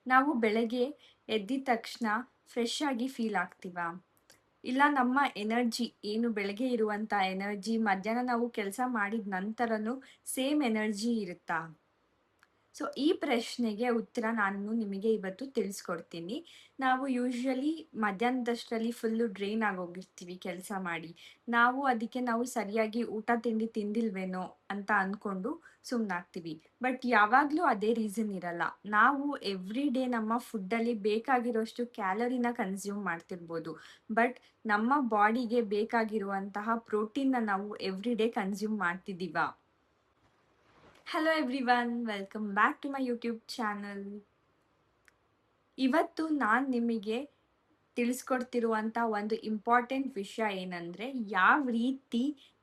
ನಾವು ಬೆಳಗ್ಗೆ ಎದ್ದಿದ ತಕ್ಷಣ ಫ್ರೆಶ್ ಆಗಿ ಫೀಲ್ ಆಗ್ತೀವಾ? ಇಲ್ಲ ನಮ್ಮ ಎನರ್ಜಿ ಏನು ಬೆಳಗ್ಗೆ ಇರುವಂಥ ಎನರ್ಜಿ ಮಧ್ಯಾಹ್ನ ನಾವು ಕೆಲಸ ಮಾಡಿದ ನಂತರನೂ ಸೇಮ್ ಎನರ್ಜಿ ಇರುತ್ತಾ? ಸೊ ಈ ಪ್ರಶ್ನೆಗೆ ಉತ್ತರ ನಾನು ನಿಮಗೆ ಇವತ್ತು ತಿಳಿಸ್ಕೊಡ್ತೀನಿ. ನಾವು ಯೂಶುವಲಿ ಮಧ್ಯಾಹ್ನದಷ್ಟರಲ್ಲಿ ಫುಲ್ಲು ಡ್ರೈನ್ ಆಗೋಗಿರ್ತೀವಿ ಕೆಲಸ ಮಾಡಿ. ನಾವು ಸರಿಯಾಗಿ ಊಟ ತಿಂಡಿ ತಿಂದಿಲ್ವೇನೋ ಅಂತ ಅಂದ್ಕೊಂಡು ಸುಮ್ಮನಾಗ್ತೀವಿ. ಬಟ್ ಯಾವಾಗಲೂ ಅದೇ ರೀಸನ್ ಇರಲ್ಲ. ನಾವು ಎವ್ರಿ ಡೇ ನಮ್ಮ ಫುಡ್ಡಲ್ಲಿ ಬೇಕಾಗಿರೋಷ್ಟು ಕ್ಯಾಲರಿನ ಕನ್ಸ್ಯೂಮ್ ಮಾಡ್ತಿರ್ಬೋದು. ಬಟ್ ನಮ್ಮ ಬಾಡಿಗೆ ಬೇಕಾಗಿರುವಂತಹ ಪ್ರೋಟೀನ್‌ನ ನಾವು ಎವ್ರಿ ಡೇ ಕನ್ಸ್ಯೂಮ್ ಮಾಡ್ತಿದ್ದೀವಾ? Hello everyone, welcome back to my YouTube channel. ಇವತ್ತು ನಾನು ನಿಮಗೆ ತಿಳಿಸ್ಕೊಡ್ತಿರುವಂಥ ಒಂದು ಇಂಪಾರ್ಟೆಂಟ್ ವಿಷಯ ಏನಂದರೆ, ಯಾವ ರೀತಿ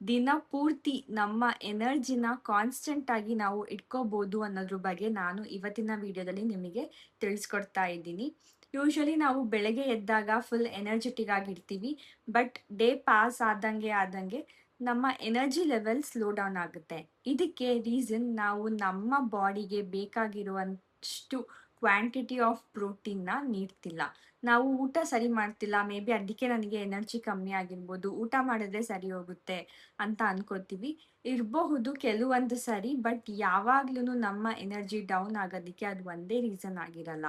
ದಿನಪೂರ್ತಿ ನಮ್ಮ ಎನರ್ಜಿನ ಕಾನ್ಸ್ಟೆಂಟ್ ಆಗಿ ನಾವು ಇಟ್ಕೋಬೋದು ಅನ್ನೋದ್ರ ಬಗ್ಗೆ ನಾನು ಇವತ್ತಿನ ವಿಡಿಯೋದಲ್ಲಿ ನಿಮಗೆ ತಿಳಿಸ್ಕೊಡ್ತಾ ಇದ್ದೀನಿ. ಯೂಶಲಿ ನಾವು ಬೆಳಗ್ಗೆ ಎದ್ದಾಗ ಫುಲ್ ಎನರ್ಜೆಟಿಕ್ ಆಗಿರ್ತೀವಿ. ಬಟ್ ಡೇ ಪಾಸ್ ಆದಂಗೆ ನಮ್ಮ ಎನರ್ಜಿ ಲೆವೆಲ್ ಸ್ಲೋ ಡೌನ್ ಆಗುತ್ತೆ. ಇದಕ್ಕೆ ರೀಸನ್ ನಾವು ನಮ್ಮ ಬಾಡಿಗೆ ಬೇಕಾಗಿರುವಷ್ಟು ಕ್ವಾಂಟಿಟಿ ಆಫ್ ಪ್ರೋಟೀನ್ನ ನೀಡ್ತಿಲ್ಲ. ನಾವು ಊಟ ಸರಿ ಮಾಡ್ತಿಲ್ಲ, ಮೇ ಬಿ ಅದಕ್ಕೆ ನನಗೆ ಎನರ್ಜಿ ಕಮ್ಮಿ ಆಗಿರ್ಬೋದು, ಊಟ ಮಾಡಿದ್ರೆ ಸರಿ ಹೋಗುತ್ತೆ ಅಂತ ಅನ್ಕೋತೀವಿ. ಇರಬಹುದು ಕೆಲವೊಂದು ಸರಿ, ಬಟ್ ಯಾವಾಗ್ಲೂ ನಮ್ಮ ಎನರ್ಜಿ ಡೌನ್ ಆಗೋದಕ್ಕೆ ಅದು ಒಂದೇ ರೀಸನ್ ಆಗಿರಲ್ಲ.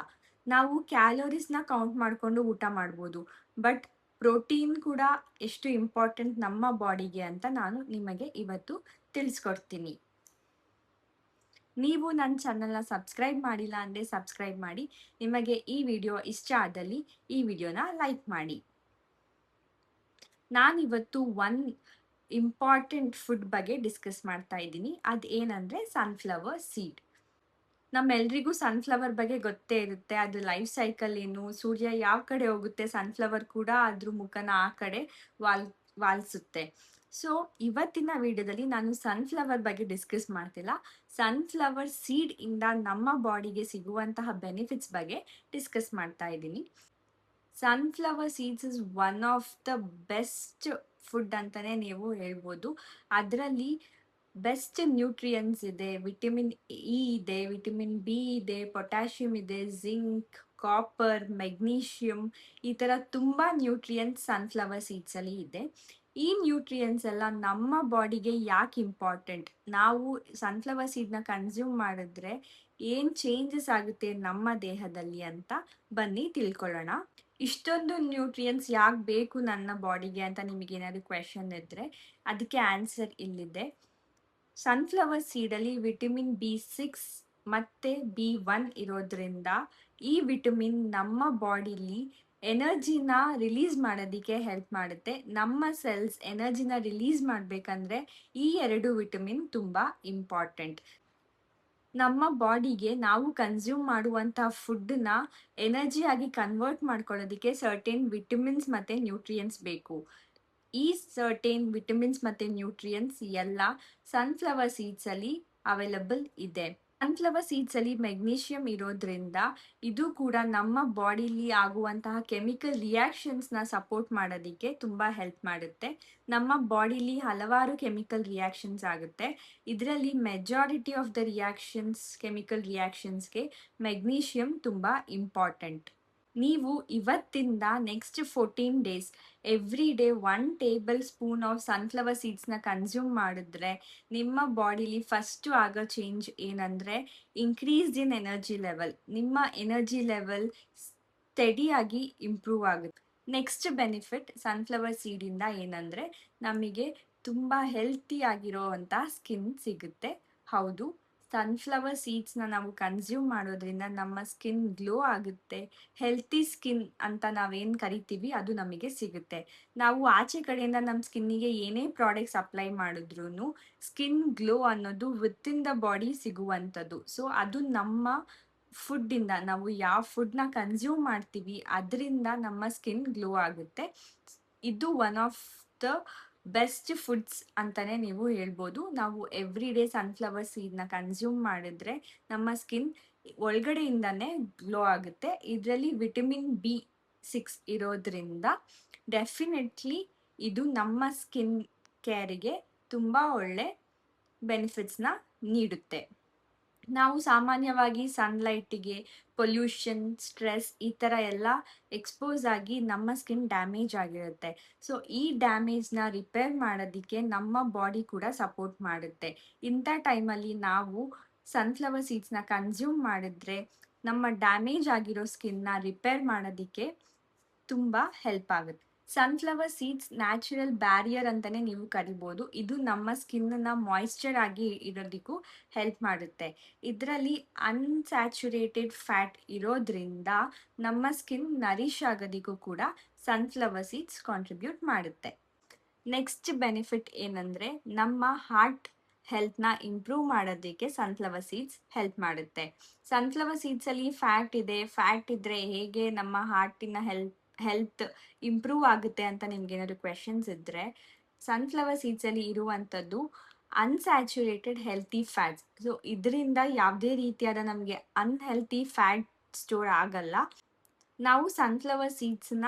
ನಾವು ಕ್ಯಾಲೋರೀಸ್ನ ಕೌಂಟ್ ಮಾಡಿಕೊಂಡು ಊಟ ಮಾಡ್ಬೋದು, ಬಟ್ ಪ್ರೋಟೀನ್ ಕೂಡ ಎಷ್ಟು ಇಂಪಾರ್ಟೆಂಟ್ ನಮ್ಮ ಬಾಡಿಗೆ ಅಂತ ನಾನು ನಿಮಗೆ ಇವತ್ತು ತಿಳಿಸ್ಕೊಡ್ತೀನಿ. ನೀವು ನನ್ನ ಚಾನಲ್ನ ಸಬ್ಸ್ಕ್ರೈಬ್ ಮಾಡಿಲ್ಲ ಅಂದರೆ ಸಬ್ಸ್ಕ್ರೈಬ್ ಮಾಡಿ. ನಿಮಗೆ ಈ ವಿಡಿಯೋ ಇಷ್ಟ ಆದಲ್ಲಿ ಈ ವಿಡಿಯೋನ ಲೈಕ್ ಮಾಡಿ. ನಾನಿವತ್ತು ಇಂಪಾರ್ಟೆಂಟ್ ಫುಡ್ ಬಗ್ಗೆ ಡಿಸ್ಕಸ್ ಮಾಡ್ತಾ ಇದ್ದೀನಿ. ಅದು ಏನಂದರೆ ಸನ್ಫ್ಲವರ್ ಸೀಡ್. ನಮ್ಮೆಲ್ರಿಗೂ ಸನ್ಫ್ಲವರ್ ಬಗ್ಗೆ ಗೊತ್ತೇ ಇರುತ್ತೆ. ಅದು ಲೈಫ್ ಸೈಕಲ್ ಏನು, ಸೂರ್ಯ ಯಾವ ಕಡೆ ಹೋಗುತ್ತೆ ಸನ್ಫ್ಲವರ್ ಕೂಡ ಅದ್ರ ಮುಖನ ಆ ಕಡೆ ವಾಲ್ಸುತ್ತೆ. ಸೊ ಇವತ್ತಿನ ವಿಡಿಯೋದಲ್ಲಿ ನಾನು ಸನ್ಫ್ಲವರ್ ಬಗ್ಗೆ ಡಿಸ್ಕಸ್ ಮಾಡ್ತಿಲ್ಲ, ಸನ್ಫ್ಲವರ್ ಸೀಡ್ ಇಂದ ನಮ್ಮ ಬಾಡಿಗೆ ಸಿಗುವಂತಹ ಬೆನಿಫಿಟ್ಸ್ ಬಗ್ಗೆ ಡಿಸ್ಕಸ್ ಮಾಡ್ತಾ ಇದ್ದೀನಿ. Sunflower seeds is one of the best food ಅಂತಲೇ ನೀವು ಹೇಳ್ಬೋದು. ಅದರಲ್ಲಿ ಬೆಸ್ಟ್ ನ್ಯೂಟ್ರಿಯನ್ಸ್ ಇದೆ, ವಿಟಮಿನ್ ಇ ಇದೆ, ವಿಟಮಿನ್ ಬಿ ಇದೆ, ಪೊಟ್ಯಾಷಿಯಮ್ ಇದೆ, ಜಿಂಕ್, ಕಾಪರ್, ಮೆಗ್ನೀಷಿಯಮ್, ಈ ಥರ ತುಂಬ ನ್ಯೂಟ್ರಿಯನ್ಸ್ ಸನ್ಫ್ಲವರ್ ಸೀಡ್ಸಲ್ಲಿ ಇದೆ. ಈ ನ್ಯೂಟ್ರಿಯನ್ಸ್ ಎಲ್ಲ ನಮ್ಮ ಬಾಡಿಗೆ ಯಾಕೆ ಇಂಪಾರ್ಟೆಂಟ್, ನಾವು ಸನ್ಫ್ಲವರ್ ಸೀಡ್ನ ಕನ್ಸ್ಯೂಮ್ ಮಾಡಿದ್ರೆ ಏನು ಚೇಂಜಸ್ ಆಗುತ್ತೆ ನಮ್ಮ ದೇಹದಲ್ಲಿ ಅಂತ ಬನ್ನಿ ತಿಳ್ಕೊಳ್ಳೋಣ. ಇಷ್ಟೊಂದು ನ್ಯೂಟ್ರಿಯನ್ಸ್ ಯಾಕೆ ಬೇಕು ನನ್ನ ಬಾಡಿಗೆ ಅಂತ ನಿಮಗೇನಾದ್ರು ಕ್ವೆಶನ್ ಇದ್ದರೆ ಅದಕ್ಕೆ ಆನ್ಸರ್ ಇಲ್ಲಿದೆ. ಸನ್ಫ್ಲವರ್ ಸೀಡಲ್ಲಿ ವಿಟಮಿನ್ B6 ಮತ್ತು B1 ಇರೋದ್ರಿಂದ ಈ ವಿಟಮಿನ್ ನಮ್ಮ ಬಾಡಿಲಿ ಎನರ್ಜಿನ ರಿಲೀಸ್ ಮಾಡೋದಕ್ಕೆ ಹೆಲ್ಪ್ ಮಾಡುತ್ತೆ. ನಮ್ಮ ಸೆಲ್ಸ್ ಎನರ್ಜಿನ ರಿಲೀಸ್ ಮಾಡಬೇಕಂದ್ರೆ ಈ ಎರಡು ವಿಟಮಿನ್ ತುಂಬ ಇಂಪಾರ್ಟೆಂಟ್. ನಮ್ಮ ಬಾಡಿಗೆ ನಾವು ಕನ್ಸ್ಯೂಮ್ ಮಾಡುವಂಥ ಫುಡ್ಡನ್ನ ಎನರ್ಜಿಯಾಗಿ ಕನ್ವರ್ಟ್ ಮಾಡ್ಕೊಳ್ಳೋದಕ್ಕೆ ಸರ್ಟೇನ್ ವಿಟಮಿನ್ಸ್ ಮತ್ತು ನ್ಯೂಟ್ರಿಯನ್ಸ್ ಬೇಕು. ಈ ಸರ್ಟೇನ್ ವಿಟಮಿನ್ಸ್ ಮತ್ತು ನ್ಯೂಟ್ರಿಯನ್ಸ್ ಎಲ್ಲ ಸನ್ಫ್ಲವರ್ ಸೀಡ್ಸಲ್ಲಿ ಅವೈಲಬಲ್ ಇದೆ. ಸನ್ಫ್ಲವರ್ ಸೀಡ್ಸಲ್ಲಿ ಮೆಗ್ನೀಷಿಯಮ್ ಇರೋದ್ರಿಂದ ಇದು ಕೂಡ ನಮ್ಮ ಬಾಡಿಲಿ ಆಗುವಂತಹ ಕೆಮಿಕಲ್ ರಿಯಾಕ್ಷನ್ಸ್ನ ಸಪೋರ್ಟ್ ಮಾಡೋದಕ್ಕೆ ತುಂಬ ಹೆಲ್ಪ್ ಮಾಡುತ್ತೆ. ನಮ್ಮ ಬಾಡಿಲಿ ಹಲವಾರು ಕೆಮಿಕಲ್ ರಿಯಾಕ್ಷನ್ಸ್ ಆಗುತ್ತೆ. ಇದರಲ್ಲಿ ಮೆಜಾರಿಟಿ ಆಫ್ ದ ಕೆಮಿಕಲ್ ರಿಯಾಕ್ಷನ್ಸ್ಗೆ ಮೆಗ್ನೀಷಿಯಮ್ ತುಂಬ ಇಂಪಾರ್ಟೆಂಟ್. ನೀವು ಇವತ್ತಿಂದ next 14 days every day 1 tablespoon of sunflower ಸೀಡ್ಸ್ನ ಕನ್ಸ್ಯೂಮ್ ಮಾಡಿದ್ರೆ ನಿಮ್ಮ ಬಾಡಿಲಿ ಫಸ್ಟು ಆಗೋ ಚೇಂಜ್ ಏನಂದರೆ ಇನ್ಕ್ರೀಸ್ ಇನ್ ಎನರ್ಜಿ ಲೆವೆಲ್. ನಿಮ್ಮ ಎನರ್ಜಿ ಲೆವೆಲ್ ಸ್ಟಡಿಯಾಗಿ ಇಂಪ್ರೂವ್ ಆಗುತ್ತೆ. ನೆಕ್ಸ್ಟ್ ಬೆನಿಫಿಟ್ ಸನ್ಫ್ಲವರ್ ಸೀಡಿಂದ ಏನಂದರೆ ನಮಗೆ ತುಂಬ ಹೆಲ್ತಿ ಆಗಿರೋವಂಥ ಸ್ಕಿನ್ ಸಿಗುತ್ತೆ. ಹೌದು, ಸನ್ಫ್ಲವರ್ ಸೀಡ್ಸ್ನ ನಾವು ಕನ್ಸ್ಯೂಮ್ ಮಾಡೋದ್ರಿಂದ ನಮ್ಮ ಸ್ಕಿನ್ ಗ್ಲೋ ಆಗುತ್ತೆ. ಹೆಲ್ತಿ ಸ್ಕಿನ್ ಅಂತ ನಾವೇನು ಕರಿತೀವಿ ಅದು ನಮಗೆ ಸಿಗುತ್ತೆ. ನಾವು ಆಚೆ ಕಡೆಯಿಂದ ನಮ್ಮ ಸ್ಕಿನ್ನಿಗೆ ಏನೇ ಪ್ರಾಡಕ್ಟ್ಸ್ ಅಪ್ಲೈ ಮಾಡಿದ್ರೂ ಸ್ಕಿನ್ ಗ್ಲೋ ಅನ್ನೋದು ವಿತಿನ್ ದ ಬಾಡಿ ಸಿಗುವಂಥದ್ದು. ಸೊ ಅದು ನಮ್ಮ ಫುಡ್ಡಿಂದ, ನಾವು ಯಾವ ಫುಡ್ನ ಕನ್ಸ್ಯೂಮ್ ಮಾಡ್ತೀವಿ ಅದರಿಂದ ನಮ್ಮ ಸ್ಕಿನ್ ಗ್ಲೋ ಆಗುತ್ತೆ. ಇದು one of the best foods ಅಂತಲೇ ನೀವು ಹೇಳ್ಬೋದು. ನಾವು ಎವ್ರಿ ಡೇ ಸನ್ಫ್ಲವರ್ ಸೀಡ್ನ ಕನ್ಸ್ಯೂಮ್ ಮಾಡಿದ್ರೆ ನಮ್ಮ ಸ್ಕಿನ್ ಒಳಗಡೆಯಿಂದನೇ ಗ್ಲೋ ಆಗುತ್ತೆ. ಇದರಲ್ಲಿ ವಿಟಮಿನ್ B6 ಇರೋದ್ರಿಂದ ಡೆಫಿನೆಟ್ಲಿ ಇದು ನಮ್ಮ ಸ್ಕಿನ್ ಕೇರಿಗೆ ತುಂಬ ಒಳ್ಳೆ ಬೆನಿಫಿಟ್ಸ್ನ ನೀಡುತ್ತೆ. ನಾವು ಸಾಮಾನ್ಯವಾಗಿ ಸನ್‌ಲೈಟಿಗೆ, ಪೊಲ್ಯೂಷನ್, ಸ್ಟ್ರೆಸ್ ಈ ಥರ ಎಲ್ಲ ಎಕ್ಸ್‌ಪೋಸ್ ಆಗಿ ನಮ್ಮ ಸ್ಕಿನ್ ಡ್ಯಾಮೇಜ್ ಆಗಿರುತ್ತೆ. ಸೊ, ಈ ಡ್ಯಾಮೇಜ್‌ನ ರಿಪೇರ್ ಮಾಡೋದಿಕ್ಕೆ ನಮ್ಮ ಬಾಡಿ ಕೂಡ ಸಪೋರ್ಟ್ ಮಾಡುತ್ತೆ. ಇಂಥ ಟೈಮಲ್ಲಿ ನಾವು ಸನ್‌ಫ್ಲವರ್ ಸೀಡ್ಸ್‌ನ ಕನ್ಸ್ಯೂಮ್ ಮಾಡಿದ್ರೆ, ನಮ್ಮ ಡ್ಯಾಮೇಜ್ ಆಗಿರೋ ಸ್ಕಿನ್‌ನ ರಿಪೇರ್ ಮಾಡೋದಿಕ್ಕೆ ತುಂಬಾ ಹೆಲ್ಪ್ ಆಗುತ್ತೆ. ಸನ್‌ಫ್ಲವರ್ ಸೀಡ್ಸ್ ನ್ಯಾಚುರಲ್ ಬ್ಯಾರಿಯರ್ ಅಂತಾನೆ ನೀವು ಕರಿಬೋದು. ಇದು ನಮ್ಮ ಸ್ಕಿನ್ನನ್ನ ಮಾಯಿಶ್ಚರ್ ಆಗಿ ಇಡೋದಿಕ್ಕೂ ಹೆಲ್ಪ್ ಮಾಡುತ್ತೆ. ಇದರಲ್ಲಿ ಅನ್‌ಸ್ಯಾಚುರೇಟೆಡ್ ಫ್ಯಾಟ್ ಇರೋದ್ರಿಂದ ನಮ್ಮ ಸ್ಕಿನ್ ನರಿಶ್ ಆಗೋದಿಕ್ಕೂ ಕೂಡ ಸನ್‌ಫ್ಲವರ್ ಸೀಡ್ಸ್ ಕಾಂಟ್ರಿಬ್ಯೂಟ್ ಮಾಡುತ್ತೆ. ನೆಕ್ಸ್ಟ್ ಬೆನಿಫಿಟ್ ಏನಂದ್ರೆ, ನಮ್ಮ ಹಾರ್ಟ್ ಹೆಲ್ತ್‌ನ ಇಂಪ್ರೂವ್ ಮಾಡೋದಕ್ಕೆ ಸನ್‌ಫ್ಲವರ್ ಸೀಡ್ಸ್ ಹೆಲ್ಪ್ ಮಾಡುತ್ತೆ. ಸನ್‌ಫ್ಲವರ್ ಸೀಡ್ಸಲ್ಲಿ ಫ್ಯಾಟ್ ಇದೆ. ಫ್ಯಾಟ್ ಇದ್ರೆ ಹೇಗೆ ನಮ್ಮ ಹಾರ್ಟಿನ ಹೆಲ್ತ್ ಇಂಪ್ರೂವ್ ಆಗುತ್ತೆ ಅಂತ ನಿಮ್ಗೇನಾದ್ರು ಕ್ವೆಶನ್ಸ್ ಇದ್ರೆ, ಸನ್‌ಫ್ಲವರ್ ಸೀಡ್ಸಲ್ಲಿ ಇರುವಂಥದ್ದು ಅನ್‌ಸ್ಯಾಚುರೇಟೆಡ್ ಹೆಲ್ತಿ ಫ್ಯಾಟ್ಸ್. ಸೊ, ಇದರಿಂದ ಯಾವುದೇ ರೀತಿಯಾದ ನಮಗೆ ಅನ್‌ಹೆಲ್ತಿ ಫ್ಯಾಟ್ ಸ್ಟೋರ್ ಆಗಲ್ಲ. ನಾವು ಸನ್‌ಫ್ಲವರ್ ಸೀಡ್ಸ್‌ನ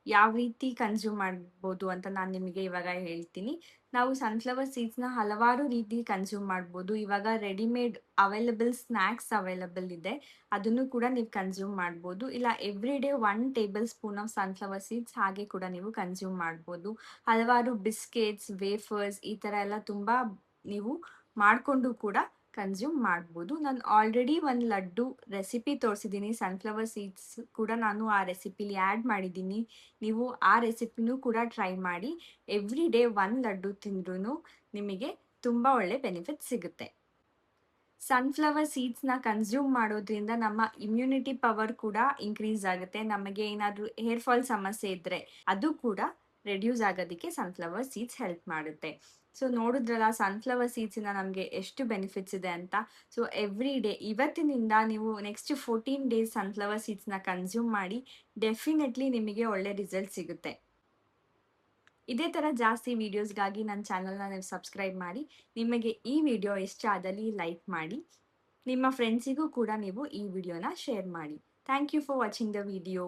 ಯಾವ ರೀತಿ ಕನ್ಸ್ಯೂಮ್ ಮಾಡ್ಬೋದು ಅಂತ ನಾನು ನಿಮಗೆ ಇವಾಗ ಹೇಳ್ತೀನಿ. ನಾವು ಸನ್‌ಫ್ಲವರ್ ಸೀಡ್ಸ್‌ನ ಹಲವಾರು ರೀತಿ ಕನ್ಸ್ಯೂಮ್ ಮಾಡ್ಬೋದು. ಇವಾಗ ರೆಡಿಮೇಡ್ ಸ್ನ್ಯಾಕ್ಸ್ ಅವೈಲಬಲ್ ಇದೆ. ಅದನ್ನು ಕೂಡ ನೀವು ಕನ್ಸ್ಯೂಮ್ ಮಾಡ್ಬೋದು. ಇಲ್ಲ every day 1 tablespoon of sunflower seeds ಹಾಗೆ ಕೂಡ ನೀವು ಕನ್ಸ್ಯೂಮ್ ಮಾಡ್ಬೋದು. ಹಲವಾರು ಬಿಸ್ಕೆಟ್ಸ್, ವೇಫರ್ಸ್ ಈ ಥರ ಎಲ್ಲ ತುಂಬಾ ನೀವು ಮಾಡ್ಕೊಂಡು ಕೂಡ ಕನ್ಸ್ಯೂಮ್ ಮಾಡ್ಬೋದು. ನಾನು ಆಲ್ರೆಡಿ ಒಂದು ಲಡ್ಡು ರೆಸಿಪಿ ತೋರಿಸಿದ್ದೀನಿ. ಸನ್‌ಫ್ಲವರ್ ಸೀಡ್ಸ್ ಕೂಡ ನಾನು ಆ ರೆಸಿಪಿಲಿ ಆ್ಯಡ್ ಮಾಡಿದ್ದೀನಿ. ನೀವು ಆ ರೆಸಿಪಿನೂ ಕೂಡ ಟ್ರೈ ಮಾಡಿ. ಎವ್ರಿ ಡೇ 1 ಲಡ್ಡು ತಿಂದ್ರೂ ನಿಮಗೆ ತುಂಬ ಒಳ್ಳೆ ಬೆನಿಫಿಟ್ ಸಿಗುತ್ತೆ. ಸನ್‌ಫ್ಲವರ್ ಸೀಡ್ಸ್‌ನ ಕನ್ಸ್ಯೂಮ್ ಮಾಡೋದ್ರಿಂದ ನಮ್ಮ ಇಮ್ಯುನಿಟಿ ಪವರ್ ಕೂಡ ಇನ್ಕ್ರೀಸ್ ಆಗುತ್ತೆ. ನಮಗೆ ಏನಾದರೂ ಹೇರ್ ಫಾಲ್ ಸಮಸ್ಯೆ ಇದ್ದರೆ ಅದು ಕೂಡ ರೆಡ್ಯೂಸ್ ಆಗೋದಕ್ಕೆ ಸನ್‌ಫ್ಲವರ್ ಸೀಡ್ಸ್ ಹೆಲ್ಪ್ ಮಾಡುತ್ತೆ. ಸೊ, ನೋಡಿದ್ರಲ್ಲ ಸನ್‌ಫ್ಲವರ್ ಸೀಡ್ಸಿಂದ ನಮಗೆ ಎಷ್ಟು ಬೆನಿಫಿಟ್ಸ್ ಇದೆ ಅಂತ. ಸೊ, ಎವ್ರಿ ಡೇ ಇವತ್ತಿನಿಂದ ನೀವು ನೆಕ್ಸ್ಟ್ 14 ಡೇಸ್ ಸನ್‌ಫ್ಲವರ್ ಸೀಡ್ಸ್‌ನ ಕನ್ಸ್ಯೂಮ್ ಮಾಡಿ. ಡೆಫಿನೆಟ್ಲಿ ನಿಮಗೆ ಒಳ್ಳೆ ರಿಸಲ್ಟ್ ಸಿಗುತ್ತೆ. ಇದೇ ಥರ ಜಾಸ್ತಿ ವೀಡಿಯೋಸ್‌ಗಾಗಿ ನನ್ನ ಚಾನಲ್‌ನ ನೀವು ಸಬ್ಸ್ಕ್ರೈಬ್ ಮಾಡಿ. ನಿಮಗೆ ಈ ವಿಡಿಯೋ ಇಷ್ಟ ಆದಲ್ಲಿ ಲೈಕ್ ಮಾಡಿ. ನಿಮ್ಮ ಫ್ರೆಂಡ್ಸಿಗೂ ಕೂಡ ನೀವು ಈ ವಿಡಿಯೋನ ಶೇರ್ ಮಾಡಿ. Thank you for watching the video.